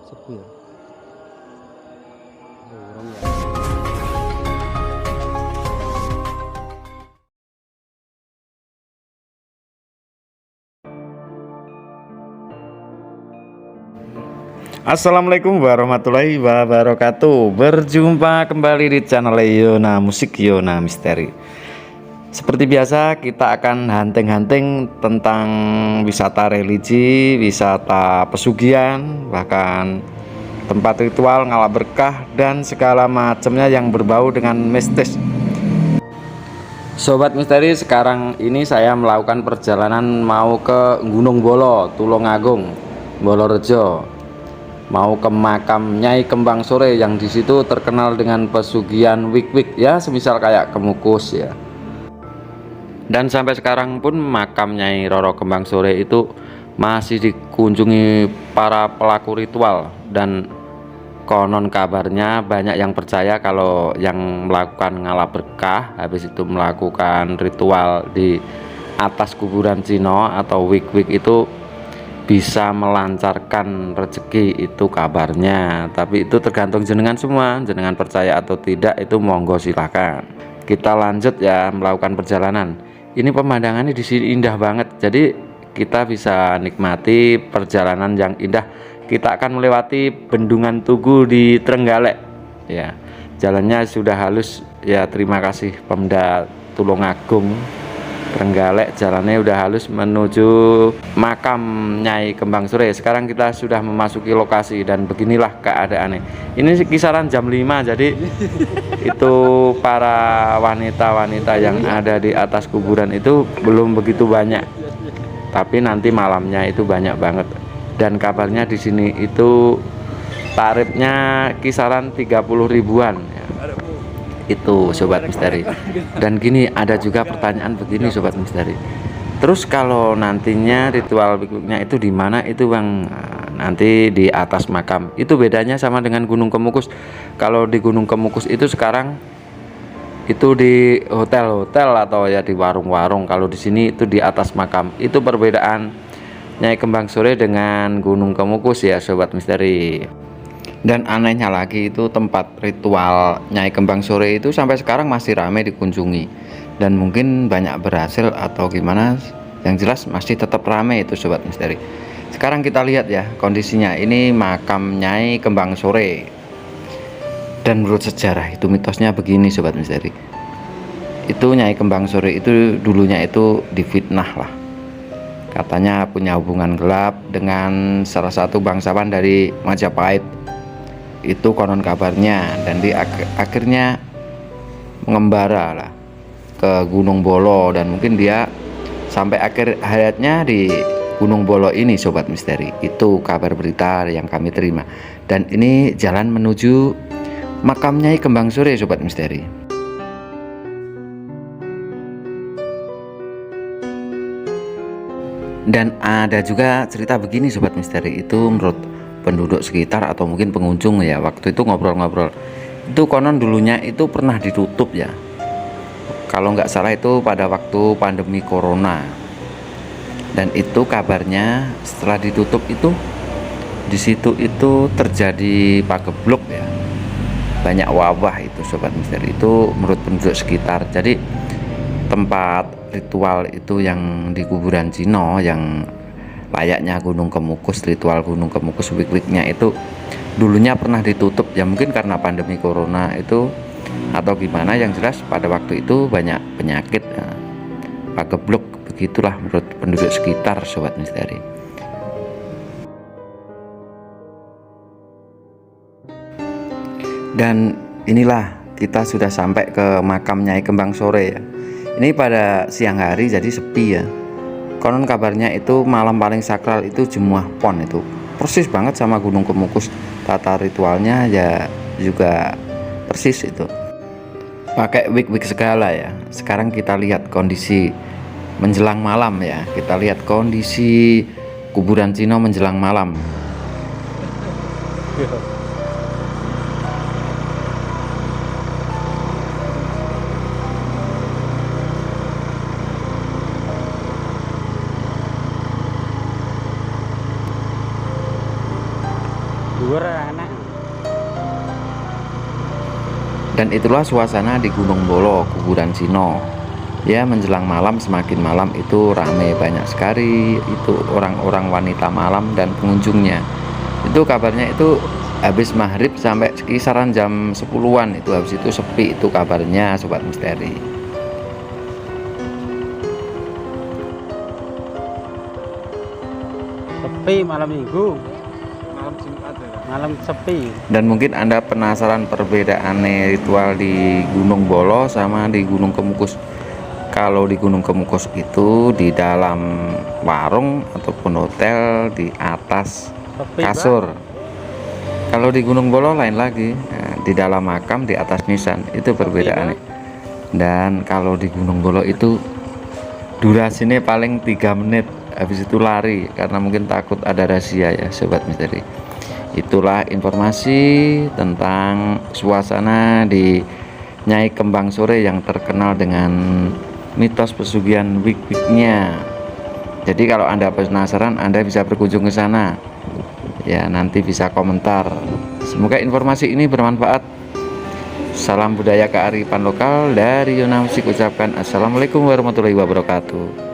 sepi ya. Burung ya. Assalamualaikum warahmatullahi wabarakatuh. Berjumpa kembali di channel Yona Musik Yona Misteri. Seperti biasa kita akan hunting-hunting tentang wisata religi, wisata pesugihan, bahkan tempat ritual, ngala berkah, dan segala macamnya yang berbau dengan mistis. Sobat misteri, sekarang ini saya melakukan perjalanan mau ke Gunung Bolo, Tulungagung, Bolorejo. Mau ke makam Nyai Kembang Sore yang di situ terkenal dengan pesugihan wik-wik ya, semisal kayak Kemukus ya. Dan sampai sekarang pun makam Nyai Roro Kembang Sore itu masih dikunjungi para pelaku ritual, dan konon kabarnya banyak yang percaya kalau yang melakukan ngala berkah habis itu melakukan ritual di atas kuburan Cino atau wik-wik itu bisa melancarkan rezeki, itu kabarnya. Tapi itu tergantung jenengan semua, jenengan percaya atau tidak itu monggo silakan. Kita lanjut ya melakukan perjalanan. Ini pemandangannya di sini indah banget, jadi kita bisa nikmati perjalanan yang indah. Kita akan melewati Bendungan Tugu di Trenggalek ya. Jalannya sudah halus ya, terima kasih Pemda Tulungagung. Trenggalek jalannya udah halus menuju makam Nyai Kembang Sore. Sekarang kita sudah memasuki lokasi dan beginilah keadaannya. Ini kisaran jam 5, jadi itu para wanita-wanita yang ada di atas kuburan itu belum begitu banyak. Tapi nanti malamnya itu banyak banget. Dan kabarnya di sini itu tarifnya kisaran 30 ribuan ya. Itu sobat misteri. Dan gini, ada juga pertanyaan begini sobat misteri, terus kalau nantinya ritual wik-wiknya itu di mana itu bang? Nanti di atas makam. Itu bedanya sama dengan Gunung Kemukus. Kalau di Gunung Kemukus itu sekarang itu di hotel-hotel atau ya di warung-warung. Kalau di sini itu di atas makam. Itu perbedaan Nyai Kembang Sore dengan Gunung Kemukus ya sobat misteri. Dan anehnya lagi, itu tempat ritual Nyai Kembang Sore itu sampai sekarang masih ramai dikunjungi, dan mungkin banyak berhasil atau gimana, yang jelas masih tetap ramai itu sobat misteri. Sekarang kita lihat ya kondisinya. Ini makam Nyai Kembang Sore, dan menurut sejarah itu mitosnya begini sobat misteri, itu Nyai Kembang Sore itu dulunya itu difitnah lah, katanya punya hubungan gelap dengan salah satu bangsawan dari Majapahit, itu konon kabarnya. Dan di akhirnya mengembara lah ke Gunung Bolo, dan mungkin dia sampai akhir hayatnya di Gunung Bolo ini sobat misteri. Itu kabar berita yang kami terima, dan ini jalan menuju makam Nyai Kembang Sore sobat misteri. Dan ada juga cerita begini sobat misteri, itu menurut penduduk sekitar atau mungkin pengunjung ya, waktu itu ngobrol-ngobrol, itu konon dulunya itu pernah ditutup ya, kalau nggak salah itu pada waktu pandemi corona. Dan itu kabarnya setelah ditutup itu di situ itu terjadi pagebluk ya, banyak wabah itu sobat misteri. Itu menurut penduduk sekitar. Jadi tempat ritual itu yang di kuburan Cino yang layaknya Gunung Kemukus, ritual Gunung Kemukus wik-wiknya itu dulunya pernah ditutup ya, mungkin karena pandemi corona itu atau gimana. Yang jelas pada waktu itu banyak penyakit pagebluk, begitulah menurut penduduk sekitar sobat misteri. Dan inilah kita sudah sampai ke makam Nyai Kembang Sore ya. Ini pada siang hari jadi sepi ya. Konon kabarnya itu malam paling sakral itu Jemuah Pon, itu persis banget sama Gunung Kemukus. Tata ritualnya ya juga persis itu, pakai wik-wik segala ya. Sekarang kita lihat kondisi menjelang malam ya. Kita lihat kondisi kuburan Cino menjelang malam. Dhuwur anak. Dan itulah suasana di Gunung Bolo, kuburan Sino. Ya, menjelang malam, semakin malam itu ramai banyak sekali itu orang-orang wanita malam dan pengunjungnya. Itu kabarnya itu habis maghrib sampai kisaran jam 10-an itu, habis itu sepi itu kabarnya sobat misteri. Sepi malam minggu. Malam Jumat ya. Malam sepi. Dan mungkin Anda penasaran perbedaan ritual di Gunung Bolo sama di Gunung Kemukus. Kalau di Gunung Kemukus itu di dalam warung ataupun hotel di atas Sepi, kasur. Kalau di Gunung Bolo lain lagi, nah, di dalam makam di atas nisan, itu perbedaannya. Dan kalau di Gunung Bolo itu durasinya paling 3 menit, habis itu lari karena mungkin takut ada rahasia ya sobat misteri. Itulah informasi tentang suasana di Nyai Kembang Sore yang terkenal dengan mitos pesugihan wig-wignya. Jadi kalau Anda penasaran, Anda bisa berkunjung ke sana. Ya, nanti bisa komentar. Semoga informasi ini bermanfaat. Salam budaya kearifan lokal dari Yona Musik ucapkan Assalamualaikum warahmatullahi wabarakatuh.